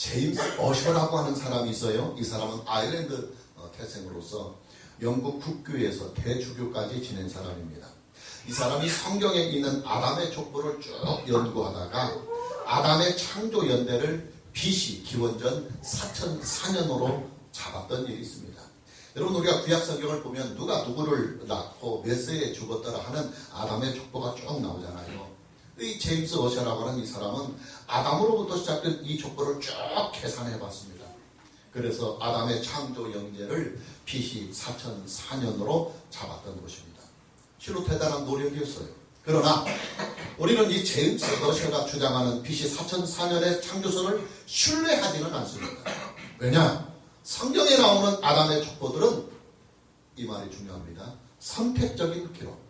제임스 어셔라고 하는 사람이 있어요. 이 사람은 아일랜드 태생으로서 영국 국교에서 대주교까지 지낸 사람입니다. 이 사람이 성경에 있는 아담의 족보를 쭉 연구하다가 아담의 창조 연대를 BC 기원전 4004년으로 잡았던 일이 있습니다. 여러분, 우리가 구약 성경을 보면 누가 누구를 낳고 몇 세에 죽었더라 하는 아담의 족보가 쭉 나오잖아요. 이 제임스 어셔라고 하는 이 사람은 아담으로부터 시작된 이 족보를 쭉 계산해 봤습니다. 그래서 아담의 창조 연대를 BC 4004년으로 잡았던 것입니다. 실로 대단한 노력이었어요. 그러나 우리는 이 제임스 어셔가 주장하는 BC 4004년의 창조선을 신뢰하지는 않습니다. 왜냐? 성경에 나오는 아담의 족보들은, 이 말이 중요합니다, 선택적인 기록,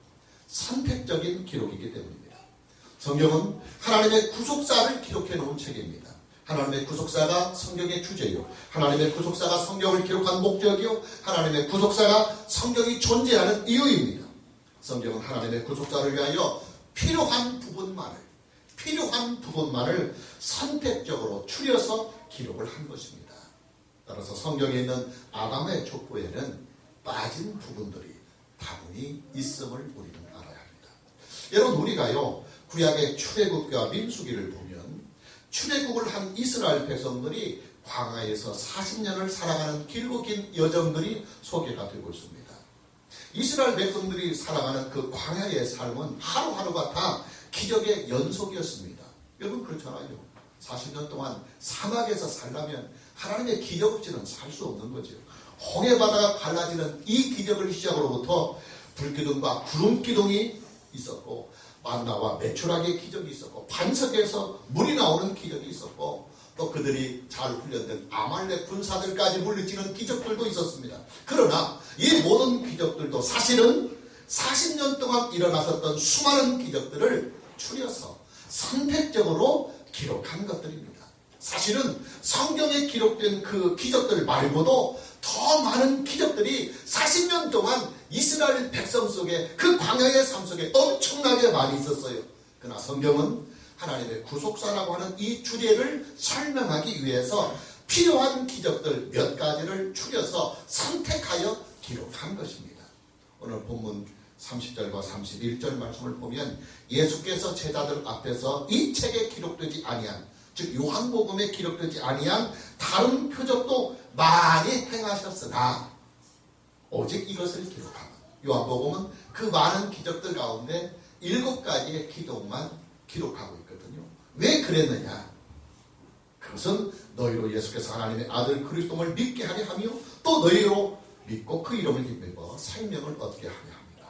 선택적인 기록이기 때문입니다. 성경은 하나님의 구속사를 기록해 놓은 책입니다. 하나님의 구속사가 성경의 주제요, 하나님의 구속사가 성경을 기록한 목적이요, 하나님의 구속사가 성경이 존재하는 이유입니다. 성경은 하나님의 구속사를 위하여 필요한 부분만을 선택적으로 추려서 기록을 한 것입니다. 따라서 성경에 있는 아담의 족보에는 빠진 부분들이 다분히 있음을 우리는 알아야 합니다. 여러분, 우리가요 구약의 출애굽과 민수기를 보면 출애굽을 한 이스라엘 백성들이 광야에서 40년을 살아가는 길고 긴 여정들이 소개가 되고 있습니다. 이스라엘 백성들이 살아가는 그 광야의 삶은 하루하루가 다 기적의 연속이었습니다. 여러분, 그렇잖아요. 40년 동안 사막에서 살려면 하나님의 기적 없이는 살 수 없는 거죠. 홍해바다가 갈라지는 이 기적을 시작으로부터 불기둥과 구름기둥이 있었고, 만나와 메추라기의 기적이 있었고, 반석에서 물이 나오는 기적이 있었고, 또 그들이 잘 훈련된 아말렉 군사들까지 물리치는 기적들도 있었습니다. 그러나 이 모든 기적들도 사실은 40년 동안 일어났었던 수많은 기적들을 추려서 선택적으로 기록한 것들입니다. 사실은 성경에 기록된 그 기적들 말고도 더 많은 기적들이 40년 동안 이스라엘 백성 속에, 그 광야의 삶 속에 엄청나게 많이 있었어요. 그러나 성경은 하나님의 구속사라고 하는 이 주제를 설명하기 위해서 필요한 기적들 몇 가지를 추려서 선택하여 기록한 것입니다. 오늘 본문 30절과 31절 말씀을 보면 예수께서 제자들 앞에서 이 책에 기록되지 아니한, 즉 요한복음에 기록되지 아니한 다른 표적도 많이 행하셨으나 오직 이것을 기록하면, 요한복음은 그 많은 기적들 가운데 7가지의 기록만 기록하고 있거든요. 왜 그랬느냐? 그것은 너희로 예수께서 하나님의 아들 그리스도를 믿게 하려 하며, 또 너희로 믿고 그 이름을 힘입어 생명을 얻게 하려 합니다.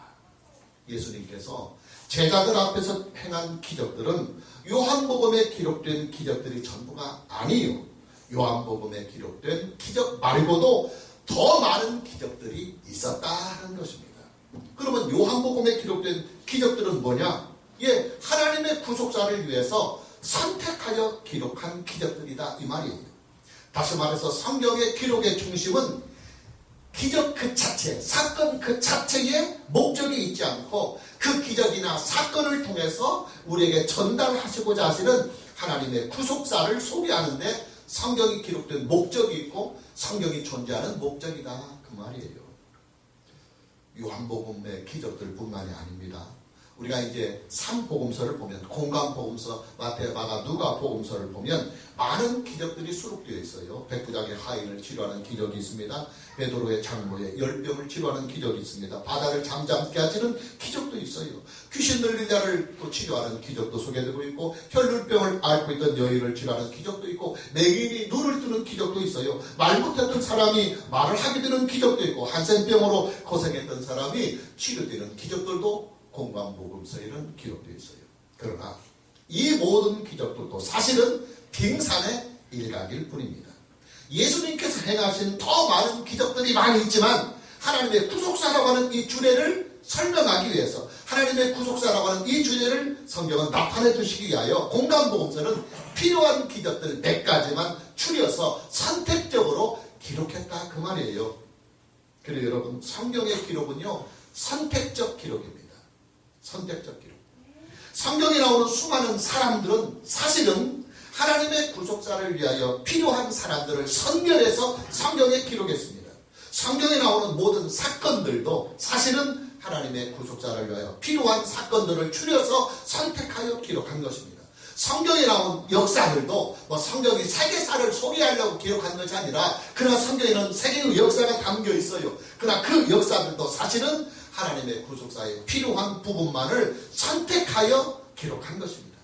예수님께서 제자들 앞에서 행한 기적들은 요한복음에 기록된 기적들이 전부가 아니에요. 요한복음에 기록된 기적 말고도 더 많은 기적들이 있었다는 것입니다. 그러면 요한복음에 기록된 기적들은 뭐냐? 하나님의 구속사를 위해서 선택하여 기록한 기적들이다, 이 말이에요. 다시 말해서 성경의 기록의 중심은 기적 그 자체, 사건 그 자체에 목적이 있지 않고, 그 기적이나 사건을 통해서 우리에게 전달하시고자 하시는 하나님의 구속사를 소개하는데 성경이 기록된 목적이 있고 성경이 존재하는 목적이다, 그 말이에요. 요한복음의 기적들 뿐만이 아닙니다. 우리가 이제 3복음서를 보면, 공관복음서, 마태, 마가, 누가 복음서를 보면 많은 기적들이 수록되어 있어요. 백부장의 하인을 치료하는 기적이 있습니다. 베드로의 장모의 열병을 치료하는 기적이 있습니다. 바다를 잠잠케 하시는 기적도 있어요. 귀신 들린 자를 또 치료하는 기적도 소개되고 있고, 혈루병을 앓고 있던 여인을 치료하는 기적도 있고, 맹인이 눈을 뜨는 기적도 있어요. 말 못했던 사람이 말을 하게 되는 기적도 있고, 한센병으로 고생했던 사람이 치료되는 기적들도 공관복음서에는 기록되어 있어요. 그러나 이 모든 기적들도 사실은 빙산의 일각일 뿐입니다. 예수님께서 행하신 더 많은 기적들이 많이 있지만, 하나님의 구속사라고 하는 이 주제를 설명하기 위해서, 하나님의 구속사라고 하는 이 주제를 성경은 나타내 주시기 위하여 공관복음서는 필요한 기적들 몇 가지만 추려서 선택적으로 기록했다, 그 말이에요. 그래서 여러분, 성경의 기록은요 선택적 기록입니다. 선택적 기록. 성경에 나오는 수많은 사람들은 사실은 하나님의 구속사를 위하여 필요한 사람들을 선별해서 성경에 기록했습니다. 성경에 나오는 모든 사건들도 사실은 하나님의 구속사를 위하여 필요한 사건들을 추려서 선택하여 기록한 것입니다. 성경에 나온 역사들도 성경이 세계사를 소개하려고 기록한 것이 아니라 그러나 성경에는 세계의 역사가 담겨 있어요. 그러나 그 역사들도 사실은 하나님의 구속사에 필요한 부분만을 선택하여 기록한 것입니다.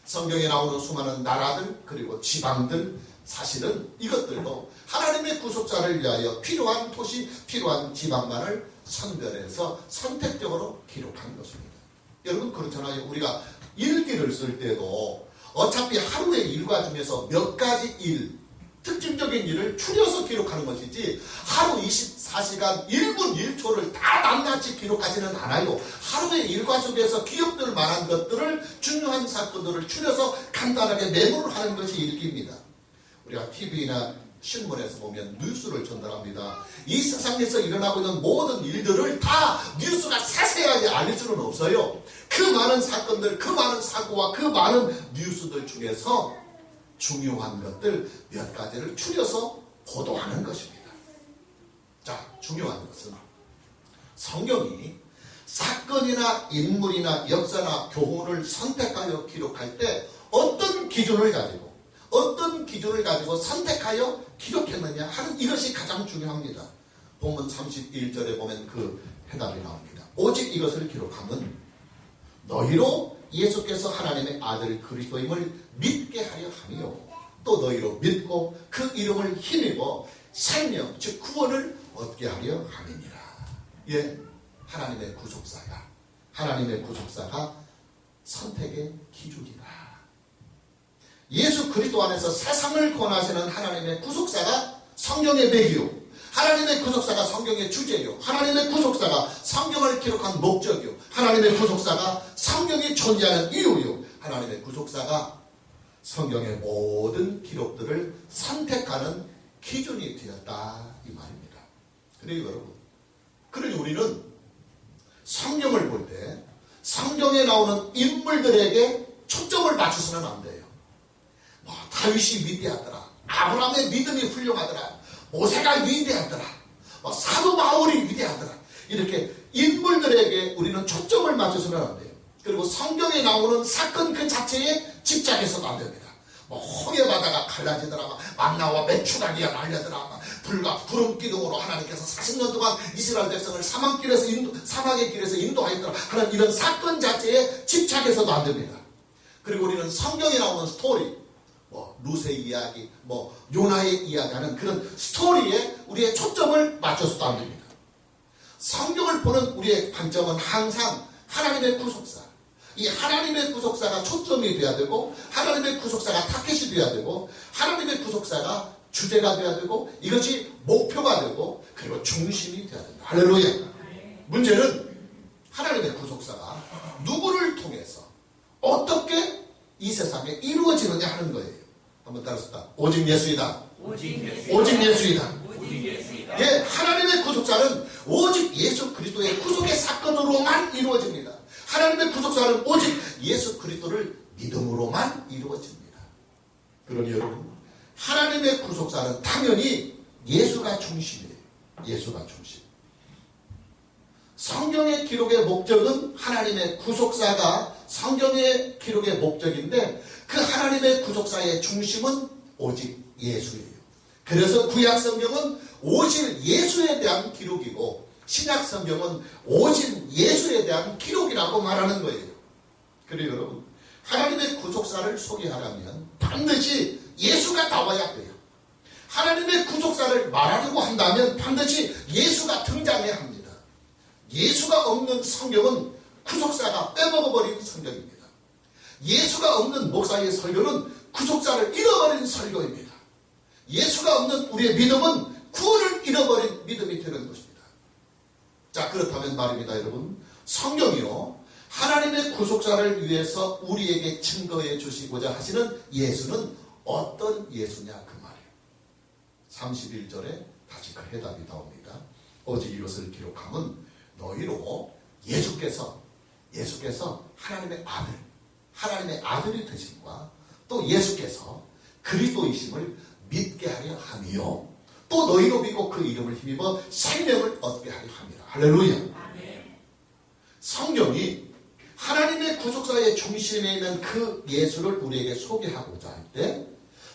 성경에 나오는 수많은 나라들 그리고 지방들 사실은 이것들도 하나님의 구속사를 위하여 필요한 도시, 필요한 지방만을 선별해서 선택적으로 기록한 것입니다. 여러분 그렇잖아요. 우리가 일기를 쓸 때도 어차피 하루의 일과 중에서 몇 가지 일, 특징적인 일을 추려서 기록하는 것이지 하루 24시간 1분 1초를 다 낱낱이 기록하지는 않아요. 하루의 일과 속에서 기억될 만한 것들을 중요한 사건들을 추려서 간단하게 메모를 하는 것이 일기입니다. 우리가 TV나 신문에서 보면 뉴스를 전달합니다. 이 세상에서 일어나고 있는 모든 일들을 다 뉴스가 세세하게 알릴 수는 없어요. 그 많은 사건들, 그 많은 사고와 그 많은 뉴스들 중에서 중요한 것들 몇 가지를 추려서 보도하는 것입니다. 자, 중요한 것은 성경이 사건이나 인물이나 역사나 교훈을 선택하여 기록할 때 어떤 기준을 가지고 선택하여 기록했느냐 하는 이것이 가장 중요합니다. 본문 31절에 보면 그 해답이 나옵니다. 오직 이것을 기록함은 너희로 예수께서 하나님의 아들 그리스도임을 믿게 하려 함이요 또 너희로 믿고 그 이름을 힘입어 생명 즉 구원을 얻게 하려 함이니라. 예, 하나님의 구속사가 선택의 기준이다. 예수 그리스도 안에서 세상을 권하시는 하나님의 구속사가 성경의 배기요, 하나님의 구속사가 성경의 주제요, 하나님의 구속사가 성경을 기록한 목적이요, 하나님의 구속사가 성경이 존재하는 이유요, 하나님의 구속사가 성경의 모든 기록들을 선택하는 기준이 되었다 이 말입니다. 그래요 여러분, 그러니 우리는 성경을 볼 때 성경에 나오는 인물들에게 초점을 맞춰서는 안 돼요. 다윗이 위대하더라, 아브라함의 믿음이 훌륭하더라, 모세가 위대하더라, 사도 바울이 위대하더라, 이렇게 인물들에게 우리는 초점을 맞춰서는 안 돼요. 그리고 성경에 나오는 사건 그 자체에 집착해서도 안 됩니다. 홍해 바다가 갈라지더라, 만나와 메추라기가 날려더라, 불과 구름 기둥으로 하나님께서 40년 동안 이스라엘 백성을 사막의 길에서 인도하였더라 하는 이런 사건 자체에 집착해서도 안 됩니다. 그리고 우리는 성경에 나오는 스토리, 루세의 이야기, 요나의 이야기하는 그런 스토리에 우리의 초점을 맞춰서도 안 됩니다. 성경을 보는 우리의 관점은 항상 하나님의 구속사, 이 하나님의 구속사가 초점이 되어야 되고, 하나님의 구속사가 타켓이 되어야 되고, 하나님의 구속사가 주제가 되어야 되고, 이것이 목표가 되고, 그리고 중심이 되어야 된다. 할렐루야. 문제는 하나님의 구속사가 누구를 통해서 어떻게 이 세상에 이루어지느냐 하는 거예요. 한번 따라서 오직 예수이다. 오직 예수이다. 예, 하나님의 구속사는 오직 예수 그리스도의 구속의 사건으로만 이루어집니다. 하나님의 구속사는 오직 예수 그리스도를 믿음으로만 이루어집니다. 그러니 여러분, 하나님의 구속사는 당연히 예수가 중심이에요. 예수가 중심. 성경의 기록의 목적은 하나님의 구속사가 성경의 기록의 목적인데, 그 하나님의 구속사의 중심은 오직 예수예요. 그래서 구약 성경은 오직 예수에 대한 기록이고, 신약 성경은 오직 예수에 대한 기록이라고 말하는 거예요. 그리고 여러분, 하나님의 구속사를 소개하려면 반드시 예수가 나와야 돼요. 하나님의 구속사를 말하려고 한다면 반드시 예수가 등장해야 합니다. 예수가 없는 성경은 구속사가 빼먹어버린 성경입니다. 예수가 없는 목사의 설교는 구속사를 잃어버린 설교입니다. 예수가 없는 우리의 믿음은 구원을 잃어버린 믿음이 되는 것입니다. 자, 그렇다면 말입니다, 여러분. 성경이요, 하나님의 구속사를 위해서 우리에게 증거해 주시고자 하시는 예수는 어떤 예수냐 그 말이에요. 31절에 다시 그 해답이 나옵니다. 오직 이것을 기록함은 너희로 예수께서 하나님의 아들이 되심과 또 예수께서 그리스도이심을 믿게 하려 함이요 또 너희도 믿고 그 이름을 힘입어 생명을 얻게 하려 함이라. 할렐루야. 성경이 하나님의 구속사의 중심에 있는 그 예수를 우리에게 소개하고자 할 때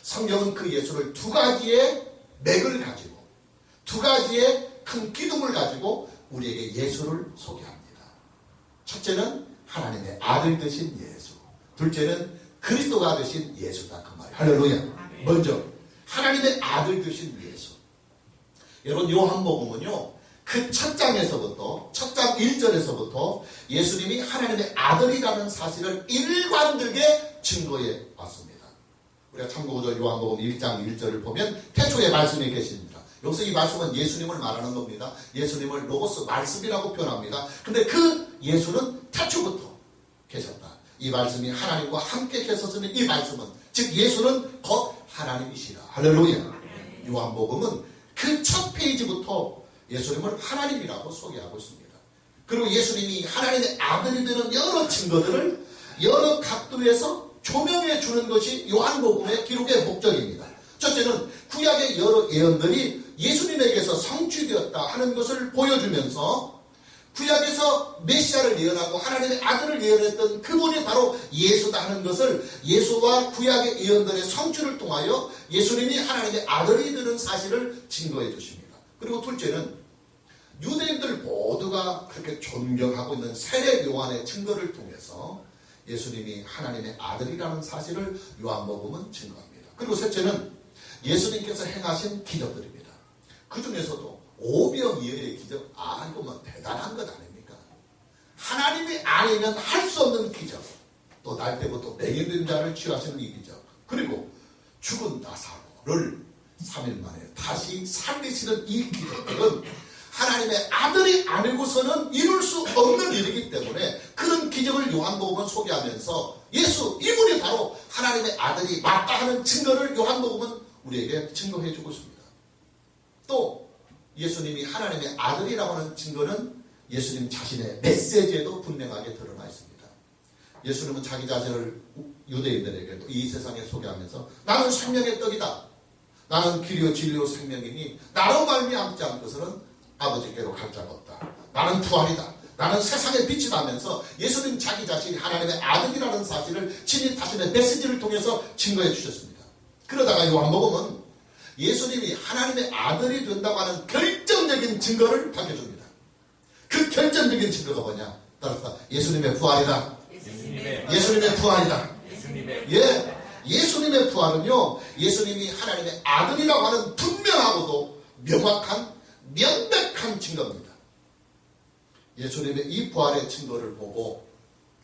성경은 그 예수를 두 가지의 맥을 가지고 두 가지의 큰 기둥을 가지고 우리에게 예수를 소개합니다. 첫째는 하나님의 아들 되신 예수, 둘째는 그리스도가 되신 예수다 그 말이에요. 할렐루야. 먼저 하나님의 아들 되신 예수. 여러분 요한복음은요 그 첫 장에서부터 첫 장 1절에서부터 예수님이 하나님의 아들이라는 사실을 일관되게 증거해 왔습니다. 우리가 참고구절 요한복음 1장 1절을 보면 태초에 말씀이 계십니다. 여기서 이 말씀은 예수님을 말하는 겁니다. 예수님을 로고스 말씀이라고 표현합니다. 근데 그 예수는 태초부터 계셨다. 이 말씀이 하나님과 함께 계셨으니 이 말씀은 즉 예수는 곧 하나님이시라. 할렐루야. 요한복음은 그 첫 페이지부터 예수님을 하나님이라고 소개하고 있습니다. 그리고 예수님이 하나님의 아들이 되는 여러 증거들을 여러 각도에서 조명해 주는 것이 요한복음의 기록의 목적입니다. 첫째는 구약의 여러 예언들이 예수님에게서 성취되었다 하는 것을 보여주면서 구약에서 메시아를 예언하고 하나님의 아들을 예언했던 그분이 바로 예수다 하는 것을 예수와 구약의 예언들의 성취를 통하여 예수님이 하나님의 아들이 되는 사실을 증거해 주십니다. 그리고 둘째는 유대인들 모두가 그렇게 존경하고 있는 세례 요한의 증거를 통해서 예수님이 하나님의 아들이라는 사실을 요한복음은 증거합니다. 그리고 셋째는 예수님께서 행하신 기적들입니다. 그 중에서도 오병이어의 기적, 이거만 대단한 것 아닙니까? 하나님이 아니면 할 수 없는 기적, 또 날 때부터 맹인된 자를 취하시는 이 기적, 그리고 죽은 나사로를 3일 만에 다시 살리시는 이 기적들은 하나님의 아들이 아니고서는 이룰 수 없는 일이기 때문에 그런 기적을 요한복음은 소개하면서 예수, 이분이 바로 하나님의 아들이 맞다 하는 증거를 요한복음은 우리에게 증거해 주고 있습니다. 또 예수님이 하나님의 아들이라고 하는 증거는 예수님 자신의 메시지에도 분명하게 드러나 있습니다. 예수님은 자기 자신을 유대인들에게도 이 세상에 소개하면서 나는 생명의 떡이다. 나는 길이요 진리요 생명이니 나로 말미암지 않고서는 아버지께로 갈 자가 없다. 나는 부활이다. 나는 세상의 빛이다 하면서 예수님 자기 자신이 하나님의 아들이라는 사실을 친히 자신의 메시지를 통해서 증거해 주셨습니다. 그러다가 요한복음은 예수님이 하나님의 아들이 된다고 하는 결정적인 증거를 밝혀줍니다. 그 결정적인 증거가 뭐냐? 따라서 예수님의 부활이다. 예수님의 부활이다. 예수님의 부활은요, 예수님이 하나님의 아들이라고 하는 분명하고도 명확한 명백한 증거입니다. 예수님의 이 부활의 증거를 보고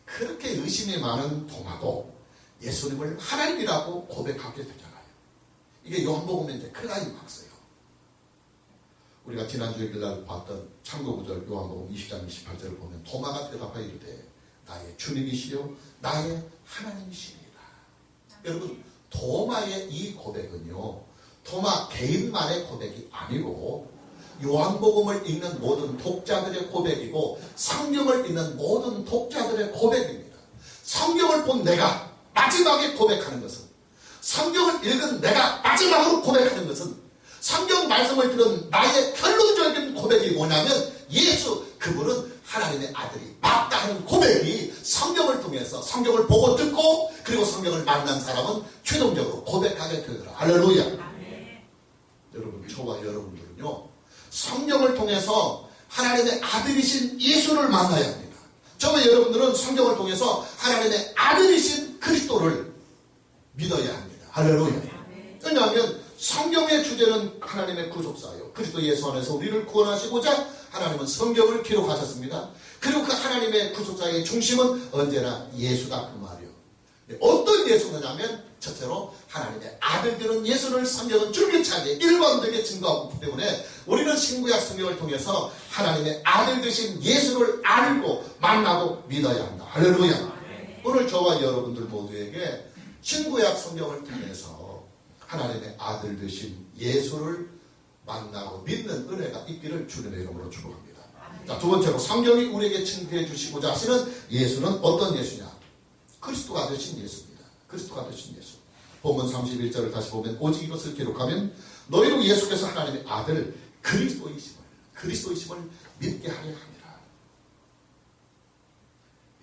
그렇게 의심이 많은 도마도 예수님을 하나님이라고 고백하게 되잖아요. 이게 요한복음의 이제 클라이막스예요. 우리가 지난주 일날 봤던 참고구절 요한복음 20장 28절을 보면 도마가 대답하여 이르되 나의 주님이시요 나의 하나님이시니라. 여러분 도마의 이 고백은요 도마 개인만의 고백이 아니고 요한복음을 읽는 모든 독자들의 고백이고 성경을 읽는 모든 독자들의 고백입니다. 성경을 본 내가 마지막에 고백하는 것은 성경을 읽은 내가 마지막으로 고백하는 것은 성경 말씀을 들은 나의 결론적인 고백이 뭐냐면 예수 그분은 하나님의 아들이 맞다 하는 고백이 성경을 통해서 성경을 보고 듣고 그리고 성경을 만난 사람은 최종적으로 고백하게 되더라. 할렐루야. 여러분 저와 여러분들은요 성경을 통해서 하나님의 아들이신 예수를 만나야 합니다. 저와 여러분들은 성경을 통해서 하나님의 아들이신 그리스도를 믿어야 합니다. 할렐루야. 왜냐하면 성경의 주제는 하나님의 구속사요. 그리스도 예수 안에서 우리를 구원하시고자 하나님은 성경을 기록하셨습니다. 그리고 그 하나님의 구속사의 중심은 언제나 예수다 그 말이요. 어떤 예수냐면 첫째로 하나님의 아들 되는 예수를 성경은 줄기차게 일관되게 증거하고 있기 때문에 우리는 신구약 성경을 통해서 하나님의 아들 되신 예수를 알고 만나고 믿어야 한다. 할렐루야. 오늘 저와 여러분들 모두에게 신구약 성경을 통해서 하나님의 아들 되신 예수를 만나고 믿는 은혜가 있기를 주님의 이름으로 축복합니다. 자, 두 번째로 성경이 우리에게 증거해 주시고자 하시는 예수는 어떤 예수냐? 그리스도가 되신 예수입니다. 그리스도가 되신 예수. 본문 31절을 다시 보면 오직 이것을 기록하면 너희로 예수께서 하나님의 아들 그리스도이심을 믿게 하려 합니다.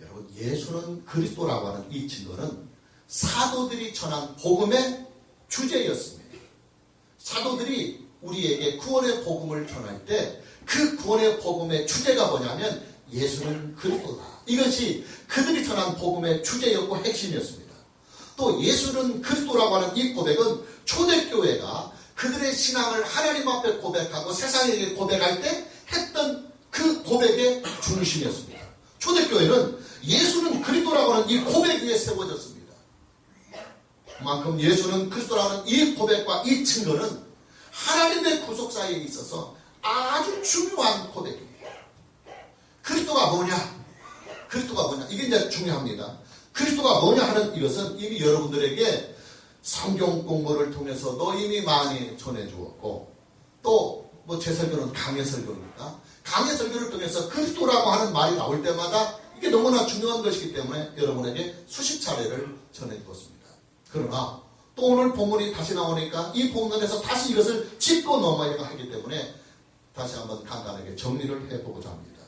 여러분, 예수는 그리스도라고 하는 이 증거는 사도들이 전한 복음의 주제였습니다. 사도들이 우리에게 구원의 복음을 전할 때 그 구원의 복음의 주제가 뭐냐면 예수는 그리스도다. 이것이 그들이 전한 복음의 주제였고 핵심이었습니다. 또 예수는 그리스도라고 하는 이 고백은 초대교회가 그들의 신앙을 하나님 앞에 고백하고 세상에게 고백할 때 했던 그 고백의 중심이었습니다. 초대교회는 예수는 그리스도라고 하는 이 고백 위에 세워졌습니다. 그만큼 예수는 그리스도라고 하는 이 고백과 이 증거는 하나님의 구속사에 있어서 아주 중요한 고백입니다. 그리스도가 뭐냐? 이게 이제 중요합니다. 그리스도가 뭐냐 하는 이것은 이미 여러분들에게 성경 공부를 통해서 너 이미 많이 전해주었고, 또 뭐 제 설교는 강해 설교니까 강해 설교를 통해서 그리스도라고 하는 말이 나올 때마다 이게 너무나 중요한 것이기 때문에 여러분에게 수십 차례를 전해주었습니다. 그러나 또 오늘 본문이 다시 나오니까 이 본문에서 다시 이것을 짚고 넘어야 하기 때문에 다시 한번 간단하게 정리를 해보고자 합니다.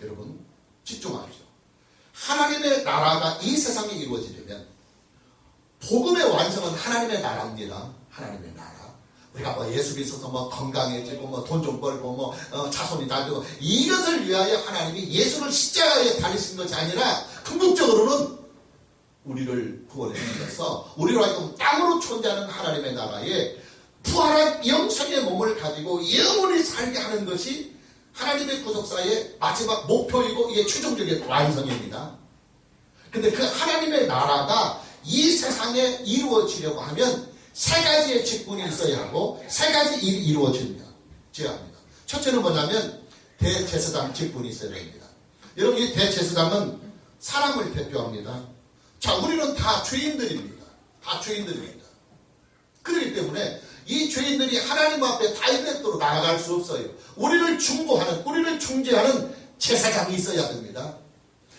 여러분 집중하십시오. 하나님의 나라가 이 세상에 이루어지려면 복음의 완성은 하나님의 나라입니다. 하나님의 나라. 우리가 뭐 예수 믿어서 뭐 건강해지고 뭐 돈 좀 벌고 뭐 자손이 잘 되고 이것을 위하여 하나님이 예수를 십자가에 달리신 것이 아니라 궁극적으로는 우리를 구원해 주셔서 우리로 하여금 땅으로 존재하는 하나님의 나라에 부활한 영생의 몸을 가지고 영원히 살게 하는 것이 하나님의 구속사의 마지막 목표이고 이게 최종적인 완성입니다. 근데 그 하나님의 나라가 이 세상에 이루어지려고 하면 세 가지의 직분이 있어야 하고 세 가지 일이 이루어져야 합니다. 첫째는 뭐냐면 대제사장 직분이 있어야 됩니다. 여러분, 이 대제사장은 사람을 대표합니다. 자, 우리는 다 죄인들입니다. 그렇기 때문에 이 죄인들이 하나님 앞에 다이렉트로 나아갈 수 없어요. 우리를 중보하는, 우리를 중재하는 제사장이 있어야 됩니다.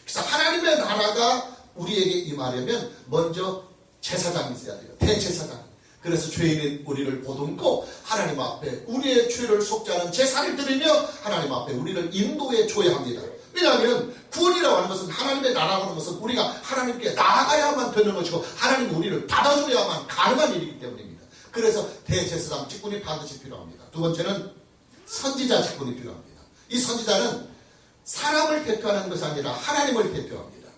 그래서 하나님의 나라가 우리에게 임하려면 먼저 제사장이 있어야 돼요. 대제사장. 그래서 죄인인 우리를 보듬고 하나님 앞에 우리의 죄를 속죄하는 제사를 드리며 하나님 앞에 우리를 인도해 줘야 합니다. 왜냐하면 구원이라고 하는 것은 하나님의 나라라고 하는 것은 우리가 하나님께 나아가야만 되는 것이고 하나님이 우리를 받아줘야만 가능한 일이기 때문입니다. 그래서 대제사장 직분이 반드시 필요합니다. 두 번째는 선지자 직분이 필요합니다. 이 선지자는 사람을 대표하는 것이 아니라 하나님을 대표합니다.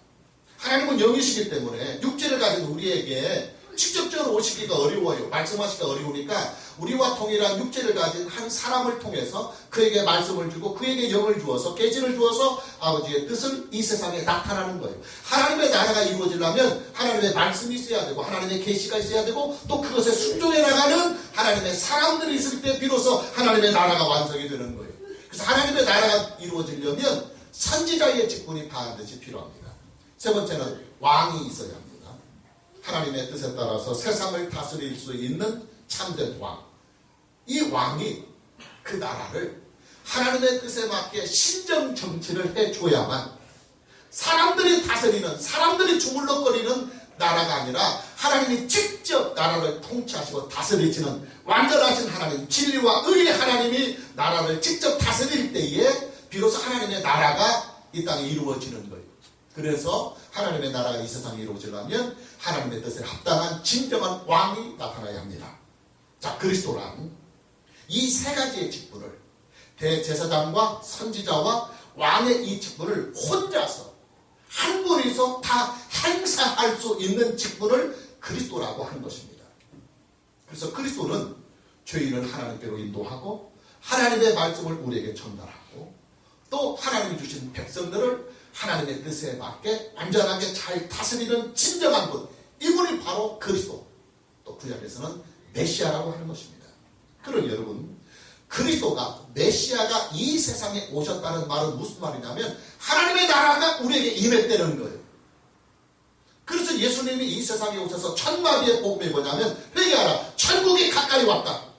하나님은 영이시기 때문에 육체를 가진 우리에게 직접적으로 오시기가 어려워요. 말씀하시기가 어려우니까 우리와 동일한 육체를 가진 한 사람을 통해서 그에게 말씀을 주고 그에게 영을 주어서 계시를 주어서 아버지의 뜻을 이 세상에 나타나는 거예요. 하나님의 나라가 이루어지려면 하나님의 말씀이 있어야 되고 하나님의 계시가 있어야 되고 또 그것에 순종해 나가는 하나님의 사람들이 있을 때 비로소 하나님의 나라가 완성이 되는 거예요. 그래서 하나님의 나라가 이루어지려면 선지자의 직분이 반드시 필요합니다. 세 번째는 왕이 있어야 합니다. 하나님의 뜻에 따라서 세상을 다스릴 수 있는 참된 왕. 이 왕이 그 나라를 하나님의 뜻에 맞게 신정 정치를 해줘야만 사람들이 다스리는, 사람들이 주물럭거리는 나라가 아니라 하나님이 직접 나라를 통치하시고 다스리시는 완전하신 하나님, 진리와 의의 하나님이 나라를 직접 다스릴 때에 비로소 하나님의 나라가 이 땅에 이루어지는 거예요. 그래서 하나님의 나라가 이 세상에 이루어지려면 하나님의 뜻에 합당한 진정한 왕이 나타나야 합니다. 자, 그리스도란 이 세 가지의 직분을 대제사장과 선지자와 왕의 이 직분을 혼자서 한 분이서 다 행사할 수 있는 직분을 그리스도라고 하는 것입니다. 그래서 그리스도는 죄인을 하나님께로 인도하고 하나님의 말씀을 우리에게 전달하고 또 하나님이 주신 백성들을 하나님의 뜻에 맞게 완전하게 잘 다스리는 진정한 분, 이분이 바로 그리스도, 또 구약에서는 메시아라고 하는 것입니다. 그럼 여러분, 그리스도가, 메시아가 이 세상에 오셨다는 말은 무슨 말이냐면 하나님의 나라가 우리에게 임했다는 거예요. 그래서 예수님이 이 세상에 오셔서 천마디의 복음이 뭐냐면 회개하라, 천국이 가까이 왔다.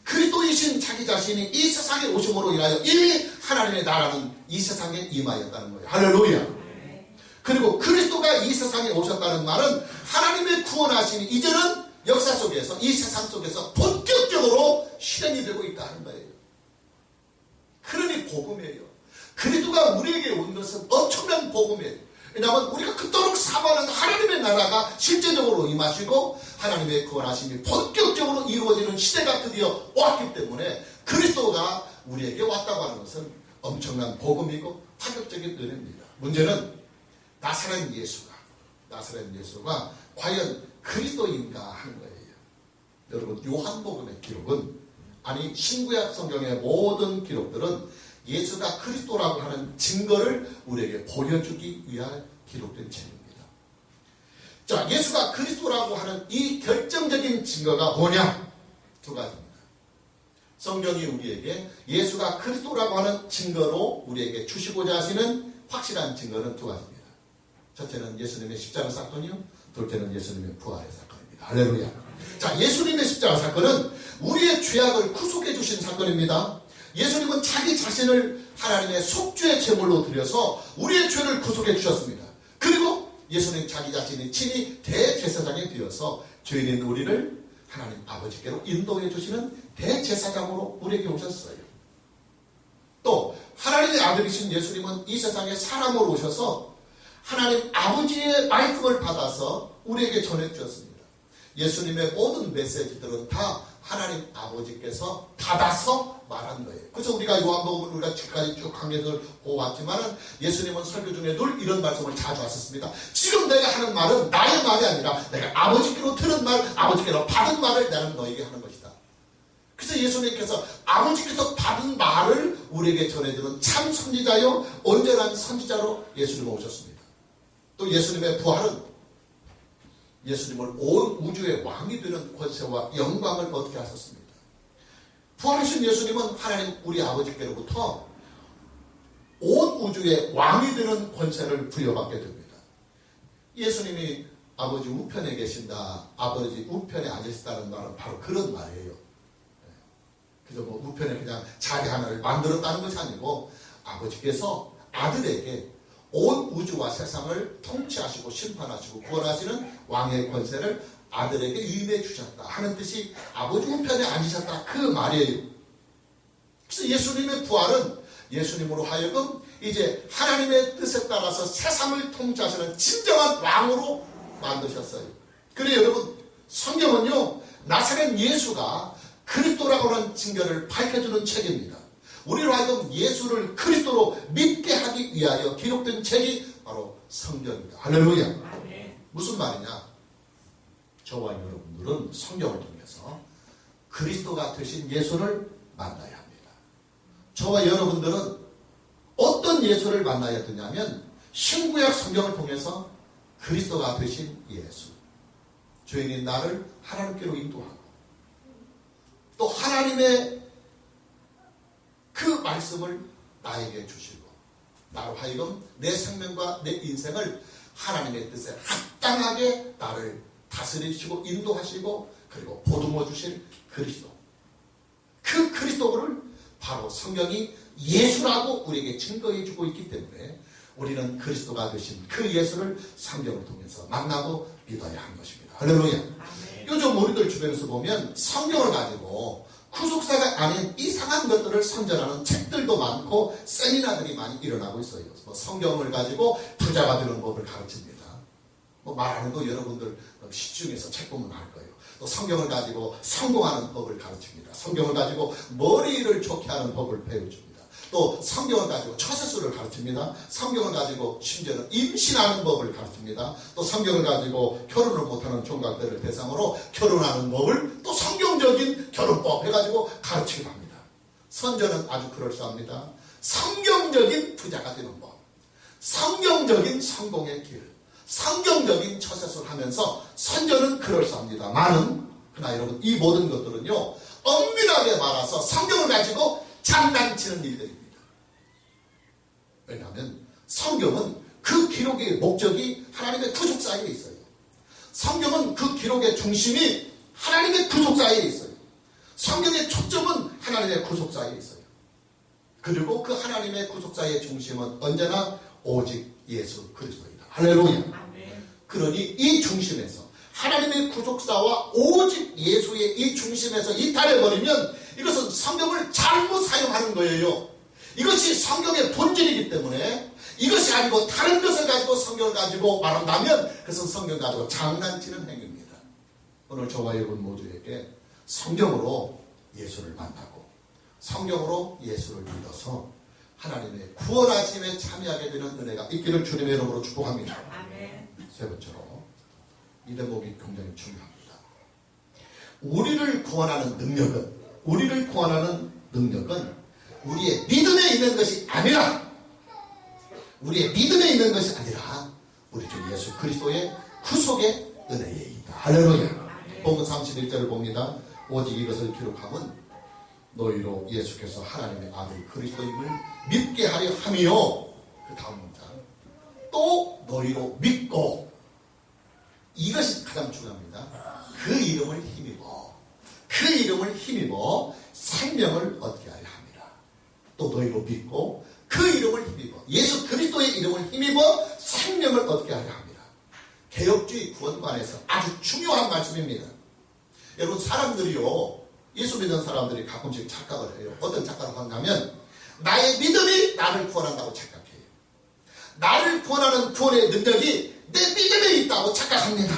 그리스도이신 자기 자신이 이 세상에 오심으로 인하여 이미 하나님의 나라는 이 세상에 임하였다는 거예요. 할렐루야. 그리고 그리스도가 이 세상에 오셨다는 말은 하나님의 구원하심이 이제는 역사 속에서, 이 세상 속에서 본격적으로 실행이 되고 있다는 거예요. 그러니 복음이에요. 그리스도가 우리에게 온 것은 엄청난 복음이에요. 왜냐하면 우리가 그토록 사모하는 하나님의 나라가 실제적으로 임하시고 하나님의 구원하심이 본격적으로 이루어지는 시대가 드디어 왔기 때문에 그리스도가 우리에게 왔다고 하는 것은 엄청난 복음이고 파격적인 은혜입니다. 문제는 나사렛 예수가 과연 그리스도인가 하는 거예요. 여러분, 요한복음의 기록은, 아니 신구약 성경의 모든 기록들은 예수가 그리스도라고 하는 증거를 우리에게 보여주기 위한 기록된 책입니다. 자, 예수가 그리스도라고 하는 이 결정적인 증거가 뭐냐? 두 가지입니다. 성경이 우리에게 예수가 그리스도라고 하는 증거로 우리에게 주시고자 하시는 확실한 증거는 두 가지입니다. 첫째는 예수님의 십자가 사건이요, 둘째는 예수님의 부활의 사건입니다. 할렐루야. 자, 예수님의 십자가 사건은 우리의 죄악을 구속해 주신 사건입니다. 예수님은 자기 자신을 하나님의 속죄의 제물로 드려서 우리의 죄를 구속해 주셨습니다. 그리고 예수님 자기 자신이 친히 대제사장이 되어서 죄인인 우리를 하나님 아버지께로 인도해 주시는 대제사장으로 우리에게 오셨어요. 또 하나님의 아들이신 예수님은 이 세상에 사람으로 오셔서 하나님 아버지의 말씀을 받아서 우리에게 전해주셨습니다. 예수님의 모든 메시지들은 다 하나님 아버지께서 받아서 말한 거예요. 그래서 우리가 요한복음을 우리가 지금까지 쭉 강해서 보았지만 예수님은 설교 중에 늘 이런 말씀을 자주 하셨습니다. 지금 내가 하는 말은 나의 말이 아니라 내가 아버지께로 들은 말, 아버지께로 받은 말을 나는 너에게 하는 것이다. 그래서 예수님께서 아버지께서 받은 말을 우리에게 전해주는 참 선지자요, 온전한 선지자로 예수님은 오셨습니다. 또 예수님의 부활은 예수님을 온 우주의 왕이 되는 권세와 영광을 얻게 하셨습니다. 부활하신 예수님은 하나님 우리 아버지께로부터 온 우주의 왕이 되는 권세를 부여받게 됩니다. 예수님이 아버지 우편에 계신다, 아버지 우편에 앉으시다는 말은 바로 그런 말이에요. 그래서 뭐 우편에 그냥 자리 하나를 만들었다는 것이 아니고 아버지께서 아들에게 온 우주와 세상을 통치하시고 심판하시고 구원하시는 왕의 권세를 아들에게 위임해 주셨다 하는 뜻이 아버지 우편에 앉으셨다, 그 말이에요. 그래서 예수님의 부활은 예수님으로 하여금 이제 하나님의 뜻에 따라서 세상을 통치하시는 진정한 왕으로 만드셨어요. 그래요, 여러분, 성경은요 나사렛 예수가 그리스도라고 하는 증거를 밝혀주는 책입니다. 우리로 하여금 예수를 그리스도로 믿게 하기 위하여 기록된 책이 바로 성경입니다. 할렐루야. 무슨 말이냐? 저와 여러분들은 성경을 통해서 그리스도가 되신 예수를 만나야 합니다. 저와 여러분들은 어떤 예수를 만나야 되냐면 신구약 성경을 통해서 그리스도가 되신 예수, 죄인인 나를 하나님께로 인도하고 또 하나님의 그 말씀을 나에게 주시고 나로 하여금 내 생명과 내 인생을 하나님의 뜻에 합당하게 나를 다스리시고 인도하시고 그리고 보듬어 주실 그리스도, 그 그리스도를 바로 성경이 예수라고 우리에게 증거해 주고 있기 때문에 우리는 그리스도가 되신 그 예수를 성경을 통해서 만나고 믿어야 하는 것입니다. 할렐루야. 요즘 우리들 주변에서 보면 성경을 가지고 구속사가 아닌 이상한 것들을 선전하는 책들도 많고 세미나들이 많이 일어나고 있어요. 뭐 성경을 가지고 부자가 되는 법을 가르칩니다. 뭐 말하는 거 여러분들 시중에서 책 보면 알 거예요. 또 성경을 가지고 성공하는 법을 가르칩니다. 성경을 가지고 머리를 좋게 하는 법을 배워줍니다. 또 성경을 가지고 처세술을 가르칩니다. 성경을 가지고 심지어는 임신하는 법을 가르칩니다. 또 성경을 가지고 결혼을 못하는 총각들을 대상으로 결혼하는 법을 또 성경적인 결혼법 해가지고 가르치기도 합니다. 선전은 아주 그럴싸합니다. 성경적인 부자가 되는 법, 성경적인 성공의 길, 성경적인 처세술 하면서 선전은 그럴싸합니다만은 그러나 여러분, 이 모든 것들은요 엄밀하게 말해서 성경을 가지고 장난치는 일들입니다. 왜냐하면 성경은 그 기록의 목적이 하나님의 구속사에 있어요. 성경은 그 기록의 중심이 하나님의 구속사에 있어요. 성경의 초점은 하나님의 구속사에 있어요. 그리고 그 하나님의 구속사의 중심은 언제나 오직 예수 그리스도이다. 할렐루야. 그러니 이 중심에서 하나님의 구속사와 오직 예수의 이 중심에서 이탈해버리면 이것은 성경을 잘못 사용하는 거예요. 이것이 성경의 본질이기 때문에 이것이 아니고 다른 것을 가지고 성경을 가지고 말한다면 그것은 성경 가지고 장난치는 행위입니다. 오늘 저와 여러분 모두에게 성경으로 예수를 만나고 성경으로 예수를 믿어서 하나님의 구원하심에 참여하게 되는 은혜가 있기를 주님의 이름으로 축복합니다. 아멘. 세 번째로 이 대목이 굉장히 중요합니다. 우리를 구원하는 능력은 우리의 믿음에 있는 것이 아니라 우리 주 예수 그리스도의 구속의 은혜에 있다. 할렐루야. 본문 31절을 봅니다. 오직 이것을 기록함은 너희로 예수께서 하나님의 아들 그리스도임을 믿게 하려 함이요. 그 다음 문장 또 너희로 믿고, 이것이 가장 중요합니다. 그 이름을 힘입어 생명을 얻게 하려 합니다. 또 너희로 믿고 그 이름을 힘입어 예수 그리스도의 이름을 힘입어 생명을 얻게 하려 합니다. 개혁주의 구원관에서 아주 중요한 말씀입니다. 여러분, 사람들이요, 예수 믿는 사람들이 가끔씩 착각을 해요. 어떤 착각을 하냐면 나의 믿음이 나를 구원한다고 착각해요. 나를 구원하는 구원의 능력이 내 믿음에 있다고 착각합니다.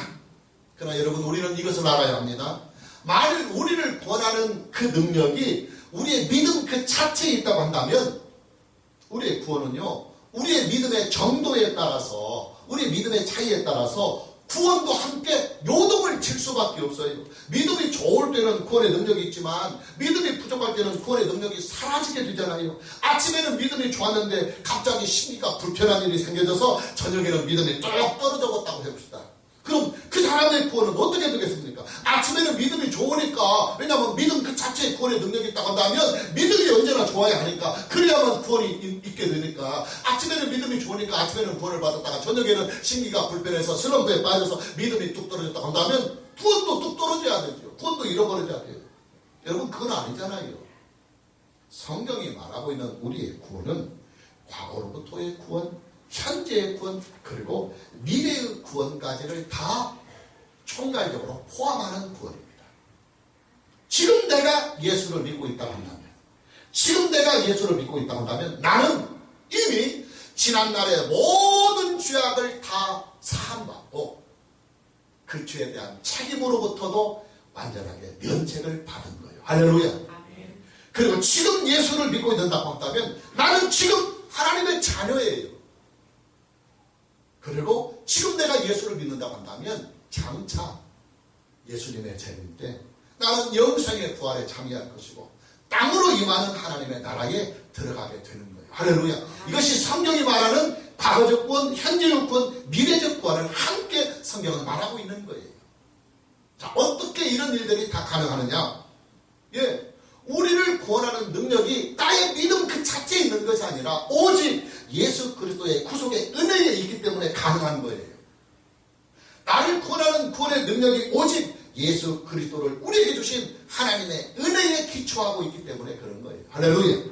그러나 여러분, 우리는 이것을 알아야 합니다. 만일 우리를 구원하는 그 능력이 우리의 믿음 그 자체에 있다고 한다면 우리의 구원은요, 우리의 믿음의 정도에 따라서, 우리의 믿음의 차이에 따라서 구원도 함께 요동을 칠 수밖에 없어요. 믿음이 좋을 때는 구원의 능력이 있지만 믿음이 부족할 때는 구원의 능력이 사라지게 되잖아요. 아침에는 믿음이 좋았는데 갑자기 심기가 불편한 일이 생겨져서 저녁에는 믿음이 뚝 떨어졌다고 해봅시다. 그럼 그 사람의 구원은 어떻게 되겠습니까? 아침에는 믿음이 좋으니까, 왜냐하면 믿음 그 자체에 구원의 능력이 있다고 한다면 믿음이 언제나 좋아야 하니까, 그래야만 구원이 있게 되니까, 아침에는 믿음이 좋으니까 아침에는 구원을 받았다가 저녁에는 심기가 불편해서 슬럼프에 빠져서 믿음이 뚝 떨어졌다고 한다면 구원도 뚝 떨어져야 되죠. 구원도 잃어버려야 돼요. 여러분, 그건 아니잖아요. 성경이 말하고 있는 우리의 구원은 과거로부터의 구원, 현재의 구원, 그리고 미래의 구원까지를 다 총괄적으로 포함하는 구원입니다. 지금 내가 예수를 믿고 있다고 한다면 나는 이미 지난날의 모든 죄악을 다 사함받고 그 죄에 대한 책임으로부터도 완전하게 면책을 받은 거예요. 할렐루야. 그리고 지금 예수를 믿고 있다고 한다면 나는 지금 하나님의 자녀예요. 그리고 지금 내가 예수를 믿는다고 한다면 장차 예수님의 재림 때 나는 영생의 부활에 참여할 것이고 땅으로 임하는 하나님의 나라에 들어가게 되는 거예요. 할렐루야. 이것이 성경이 말하는 과거적 구원, 현재적 구원, 미래적 구원을 함께 성경은 말하고 있는 거예요. 자, 어떻게 이런 일들이 다 가능하느냐? 우리를 구원하는 능력이 나의 믿음 그 자체에 있는 것이 아니라 오직 예수 그리스도의 구속의 은혜에 있기 때문에 가능한 거예요. 나를 구원하는 구원의 능력이 오직 예수 그리스도를 우리에게 주신 하나님의 은혜에 기초하고 있기 때문에 그런 거예요. 할렐루야.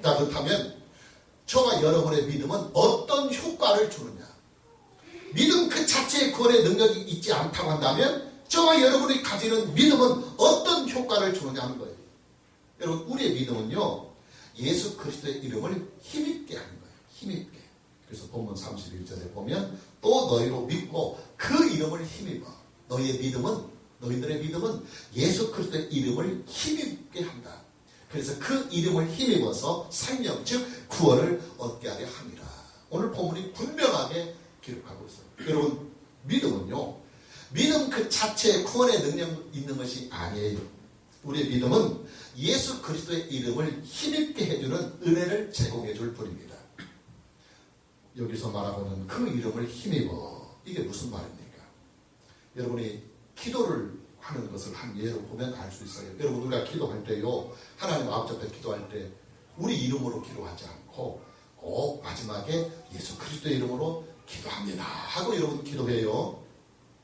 자, 그렇다면 저와 여러분의 믿음은 어떤 효과를 주느냐? 믿음 그 자체의 구원의 능력이 있지 않다고 한다면 저와 여러분이 가지는 믿음은 어떤 효과를 주느냐 하는 거예요. 여러분, 우리의 믿음은요, 예수 그리스도의 이름을 힘있게 하는 거예요. 힘있게. 그래서 본문 31절에 보면 또 너희로 믿고 그 이름을 힘입어. 너희들의 믿음은 예수 그리스도의 이름을 힘입게 한다. 그래서 그 이름을 힘입어서 생명, 즉 구원을 얻게 하려 합니다. 오늘 본문이 분명하게 기록하고 있어요. 여러분, 믿음은요, 믿음 그 자체에 구원의 능력이 있는 것이 아니에요. 우리의 믿음은 예수 그리스도의 이름을 힘있게 해주는 은혜를 제공해 줄 뿐입니다. 여기서 말하고는 그 이름을 힘입어. 이게 무슨 말입니까? 여러분이 기도를 하는 것을 한 예로 보면 알 수 있어요. 여러분, 우리가 기도할 때요, 하나님 앞에 기도할 때 우리 이름으로 기도하지 않고 꼭 마지막에 예수 그리스도의 이름으로 기도합니다 하고 여러분 기도해요.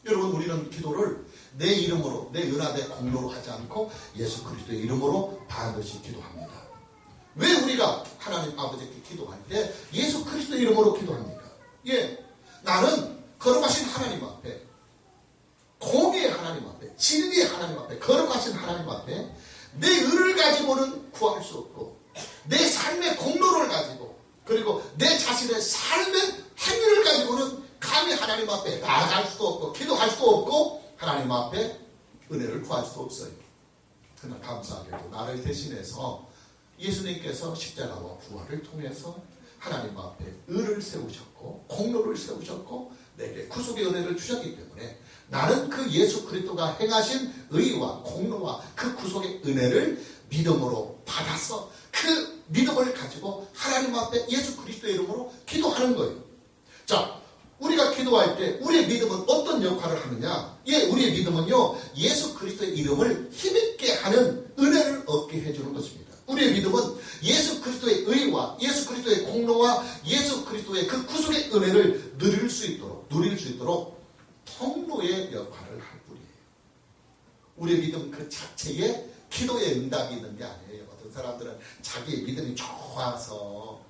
여러분, 우리는 기도를 내 이름으로, 내 은하, 내 공로로 하지 않고 예수 그리스도의 이름으로 반드시 기도합니다. 왜 우리가 하나님 아버지께 기도할 때 예수 그리스도의 이름으로 기도합니까? 나는 거룩하신 하나님 앞에, 공의의 하나님 앞에, 진리의 하나님 앞에, 거룩하신 하나님 앞에 내 의를 가지고는 구할 수 없고, 내 삶의 공로를 가지고, 그리고 내 자신의 삶의 행위를 가지고는 감히 하나님 앞에 나아갈 수도 없고 기도할 수도 없고 하나님 앞에 은혜를 구할 수도 없어요. 그러나 감사하게도 나를 대신해서 예수님께서 십자가와 부활을 통해서 하나님 앞에 의를 세우셨고 공로를 세우셨고 내게 구속의 은혜를 주셨기 때문에 나는 그 예수 그리스도가 행하신 의와 공로와 그 구속의 은혜를 믿음으로 받아서 그 믿음을 가지고 하나님 앞에 예수 그리스도의 이름으로 기도하는 거예요. 자, 우리가 기도할 때 우리의 믿음은 어떤 역할을 하느냐? 우리의 믿음은요, 예수 그리스도의 이름을 힘있게 하는 은혜를 얻게 해주는 것입니다. 우리의 믿음은 예수 그리스도의 의와 예수 그리스도의 공로와 예수 그리스도의 그 구속의 은혜를 누릴 수 있도록 통로의 역할을 할 뿐이에요. 우리의 믿음 그 자체에 기도의 응답이 있는 게 아니에요. 어떤 사람들은 자기의 믿음이 좋아서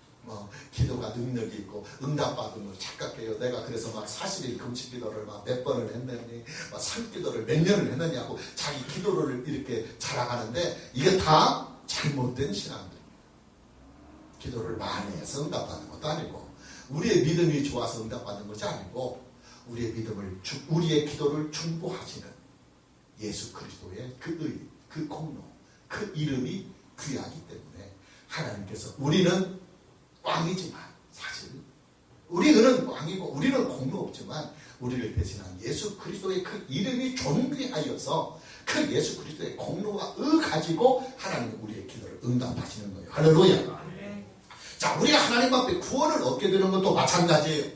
기도가 능력이 있고 응답받은 걸 착각해요. 내가 그래서 막 40일 금식 기도를 막 몇 번을 했느니 막 산기도를 몇 년을 했느냐고 자기 기도를 이렇게 자랑하는데 이게 다 잘못된 신앙들입니다. 기도를 많이 해서 응답받는 것도 아니고 우리의 믿음이 좋아서 응답받는 것이 아니고 우리의 믿음을 우리의 기도를 중보하시는 예수 그리스도의 그 의, 그 공로, 그 이름이 귀하기 때문에 하나님께서 우리는 꽝이지만 사실 우리는 꽝이고 우리는 공로 없지만 우리를 대신한 예수 그리스도의 그 이름이 존귀하여서 그 예수 그리스도의 공로와 의 가지고 하나님 우리의 기도를 응답하시는 거예요. 할렐루야. 자, 우리가 하나님 앞에 구원을 얻게 되는 것도 마찬가지예요.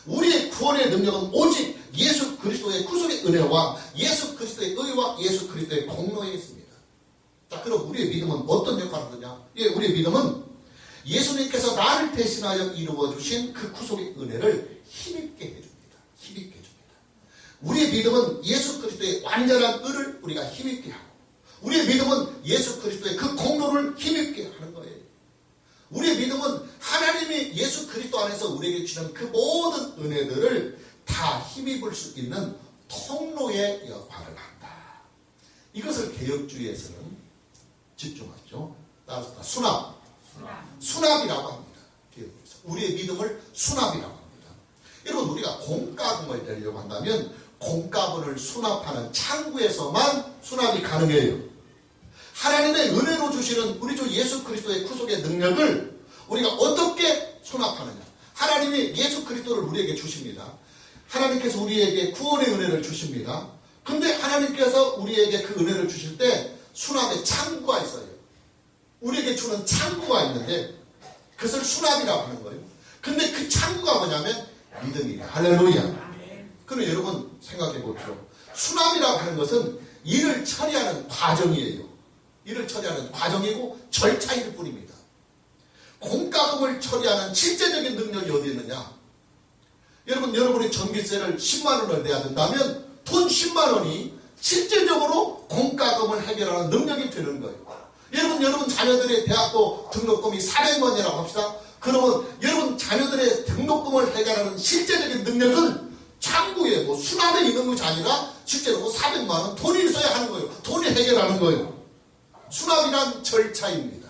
우리의 구원의 능력은 오직 예수 그리스도의 구속의 은혜와 예수 그리스도의 의와 예수 그리스도의 공로에 있습니다. 자, 그럼 우리의 믿음은 어떤 역할을 하느냐? 우리의 믿음은 예수님께서 나를 대신하여 이루어주신 그 구속의 은혜를 힘있게 해줍니다. 힘있게 해줍니다. 우리의 믿음은 예수 그리스도의 완전한 의를 우리가 힘있게 하고 우리의 믿음은 예수 그리스도의 그 공로를 힘있게 하는 거예요. 우리의 믿음은 하나님이 예수 그리스도 안에서 우리에게 주는 그 모든 은혜들을 다 힘입을 수 있는 통로의 역할을 한다. 이것을 개혁주의에서는 집중하죠. 따라서 수납이라고 합니다. 우리의 믿음을 수납이라고 합니다. 여러분, 우리가 공과금을 내려고 한다면 공과금을 수납하는 창구에서만 수납이 가능해요. 하나님의 은혜로 주시는 우리 주 예수 그리스도의 구속의 능력을 우리가 어떻게 수납하느냐? 하나님이 예수 그리스도를 우리에게 주십니다. 하나님께서 우리에게 구원의 은혜를 주십니다. 근데 하나님께서 우리에게 그 은혜를 주실 때 수납의 창구가 있어요. 우리에게 주는 창구가 있는데 그것을 수납이라고 하는 거예요. 근데 그 창구가 뭐냐면 믿음이에요. 할렐루야. 그럼 여러분 생각해 보십시오. 수납이라고 하는 것은 일을 처리하는 과정이에요. 일을 처리하는 과정이고 절차일 뿐입니다. 공과금을 처리하는 실제적인 능력이 어디 있느냐? 여러분이 전기세를 10만 원을 내야 된다면 돈 10만 원이 실제적으로 공과금을 해결하는 능력이 되는 거예요. 여러분 자녀들의 대학교 등록금이 400만 원이라고 합시다. 그러면 여러분 자녀들의 등록금을 해결하는 실제적인 능력은 창구에 수납에 있는 것이 아니라 실제로 400만 원 돈이 있어야 하는 거예요. 돈이 해결하는 거예요. 수납이란 절차입니다.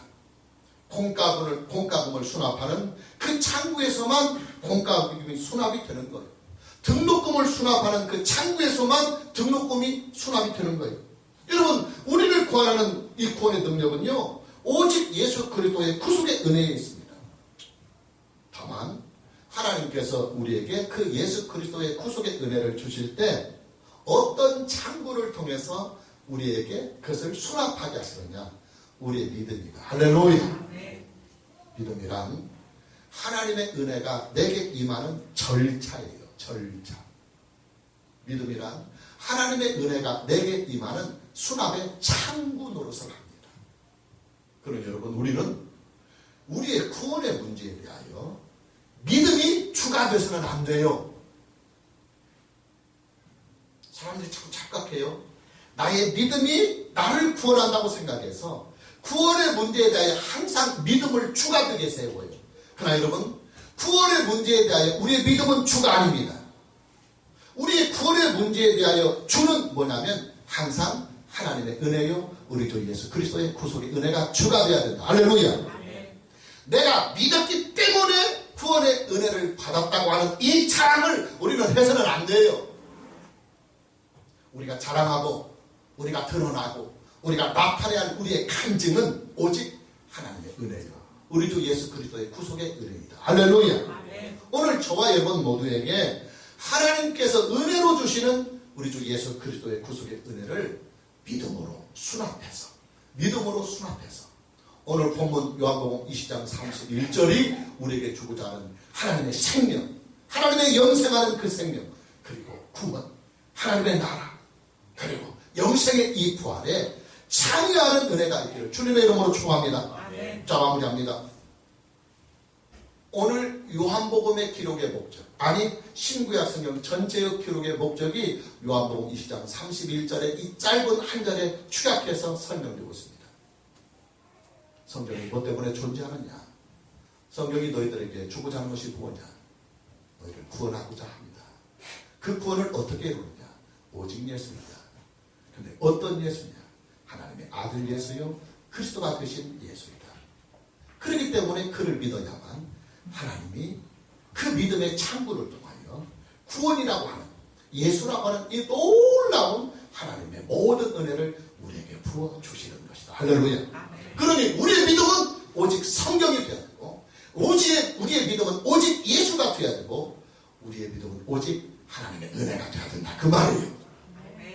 공과금을 수납하는 그 창구에서만 공과금이 수납이 되는 거예요. 등록금을 수납하는 그 창구에서만 등록금이 수납이 되는 거예요. 여러분, 우리를 구하는 이 구원의 능력은요, 오직 예수 그리스도의 구속의 은혜에 있습니다. 다만 하나님께서 우리에게 그 예수 그리스도의 구속의 은혜를 주실 때 어떤 창구를 통해서 우리에게 그것을 수납하게 하시느냐? 우리의 믿음이다. 할렐루야. 믿음이란 하나님의 은혜가 내게 임하는 절차예요. 절차. 믿음이란 하나님의 은혜가 내게 임하는 수납의 창구 노릇을 합니다. 그럼 여러분, 우리는 우리의 구원의 문제에 대하여 믿음이 주가 돼서는 안 돼요. 사람들이 자꾸 착각해요. 나의 믿음이 나를 구원한다고 생각해서 구원의 문제에 대해 항상 믿음을 주가 되게 세워요. 그러나 여러분, 구원의 문제에 대하여 우리의 믿음은 주가 아닙니다. 우리의 구원의 문제에 대하여 주는 뭐냐면 항상 하나님의 은혜요 우리 주 예수 그리스도의 구속의 은혜가 주가 되어야 된다. 할렐루야. 내가 믿었기 때문에 구원의 은혜를 받았다고 하는 이 자랑을 우리는 해서는 안 돼요. 우리가 자랑하고 우리가 드러나고 우리가 나타내야 할 우리의 간증은 오직 하나님의 은혜요 우리 주 예수 그리스도의 구속의 은혜이다. 할렐루야. 오늘 저와 여러분 모두에게 하나님께서 은혜로 주시는 우리 주 예수 그리스도의 구속의 은혜를 믿음으로 수납해서 오늘 본문 요한복음 20장 31절이 우리에게 주고자 하는 하나님의 생명, 하나님의 영생하는 그 생명, 그리고 구원, 하나님의 나라, 그리고 영생의 이 부활에 참여하는 은혜가 있기를 주님의 이름으로 축원합니다. 자, 마무리합니다. 오늘 요한복음의 기록의 목적, 아니 신구약 성경 전체의 기록의 목적이 요한복음 20장 31절의 이 짧은 한 절에 축약해서 설명되고 있습니다. 성경이 뭐 때문에 존재하느냐? 성경이 너희들에게 주고자 하는 것이 무엇이냐? 너희를 구원하고자 합니다. 그 구원을 어떻게 이루느냐? 오직 예수입니다. 그런데 어떤 예수냐? 하나님의 아들 예수요 그리스도가 되신 예수이다. 그렇기 때문에 그를 믿어야만 하나님이 그 믿음의 창구를 통하여 구원이라고 하는 예수라고 하는 이 놀라운 하나님의 모든 은혜를 우리에게 부어주시는 것이다. 할렐루야. 그러니 우리의 믿음은 오직 성경이 되어야 되고 우리의 믿음은 오직 예수가 되어야 되고 우리의 믿음은 오직 하나님의 은혜가 되어야 된다. 그 말이에요.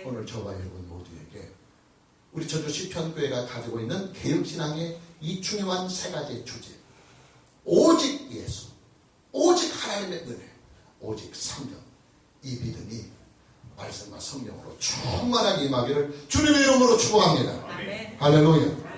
오늘 저와 여러분 모두에게 우리 전주 시편교회가 가지고 있는 개혁신앙의 이 중요한 세 가지의 주제, 오직 예수, 오직 하나님의 은혜, 오직 성경, 이 믿음이 말씀과 성령으로 충만하게 임하기를 주님의 이름으로 축복합니다. 할렐루야.